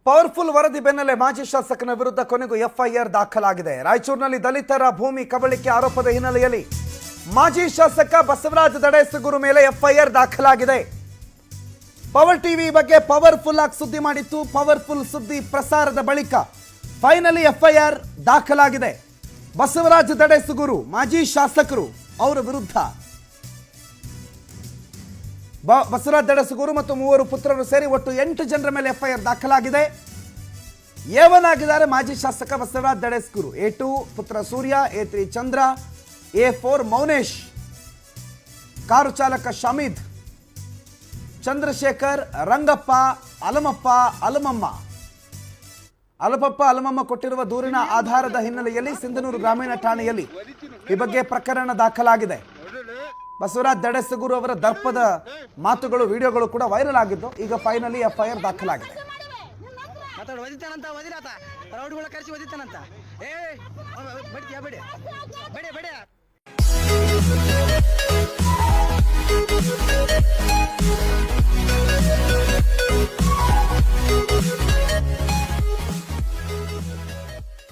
Powerful ವರದಿ ಬೆನ್ನಲ್ಲೇ ಮಾಜಿ ಶಾಸಕನ ವಿರುದ್ಧ ಕೊನೆಗೂ ಎಫ್ಐಆರ್ ದಾಖಲಾಗಿದೆ. ರಾಯಚೂರಿನಲ್ಲಿ ದಲಿತರ ಭೂಮಿ ಕಬಳಿಕೆ ಆರೋಪದ ಹಿನ್ನೆಲೆಯಲ್ಲಿ ಮಾಜಿ ಶಾಸಕ ಬಸವರಾಜ ದಡೇಸೂಗೂರು ಮೇಲೆ ಎಫ್ಐಆರ್ ದಾಖಲಾಗಿದೆ. ಪವರ್ ಟಿವಿ ಬಗ್ಗೆ ಪವರ್ಫುಲ್ ಆಗಿ ಸುದ್ದಿ ಮಾಡಿತ್ತು. ಪವರ್ಫುಲ್ ಸುದ್ದಿ ಪ್ರಸಾರದ ಬಳಿಕ ಫೈನಲಿ ಎಫ್ಐಆರ್ ದಾಖಲಾಗಿದೆ. ಬಸವರಾಜ ದಡೇಸೂಗೂರು ಮಾಜಿ ಶಾಸಕರು ಅವರ ವಿರುದ್ಧ ಬಸವರಾಜ ದಡೇಸೂಗೂರು ಮತ್ತು 3 ಪುತ್ರರು ಸೇರಿ ಒಟ್ಟು 8 ಜನರ ಮೇಲೆ ಎಫ್ಐಆರ್ ದಾಖಲಾಗಿದೆ. ಏವನಾಗಿದ್ದಾರೆ ಮಾಜಿ ಶಾಸಕ ಬಸವರಾಜ ದಡೇಸೂಗೂರು. A2 ಪುತ್ರ ಸೂರ್ಯ, A3 ಚಂದ್ರ, A4 ಮೌನೇಶ್, ಕಾರು ಚಾಲಕ ಶಮೀದ್, ಚಂದ್ರಶೇಖರ್, ರಂಗಪ್ಪ, ಅಲಮಮ್ಮ ಕೊಟ್ಟಿರುವ ದೂರಿನ ಆಧಾರದ ಹಿನ್ನೆಲೆಯಲ್ಲಿ ಸಿಂಧನೂರು ಗ್ರಾಮೀಣ ಠಾಣೆಯಲ್ಲಿ ಈ ಬಗ್ಗೆ ಪ್ರಕರಣ ದಾಖಲಾಗಿದೆ. ಬಸವರಾಜ ದಡೇಸೂಗೂರು ಅವರ ದರ್ಪದ ಮಾತುಗಳು, ವಿಡಿಯೋಗಳು ಕೂಡ ವೈರಲ್ ಆಗಿದ್ದು ಈಗ ಫೈನಲಿ ಎಫ್ಐಆರ್ ದಾಖಲಾಗಿದೆ. ಏ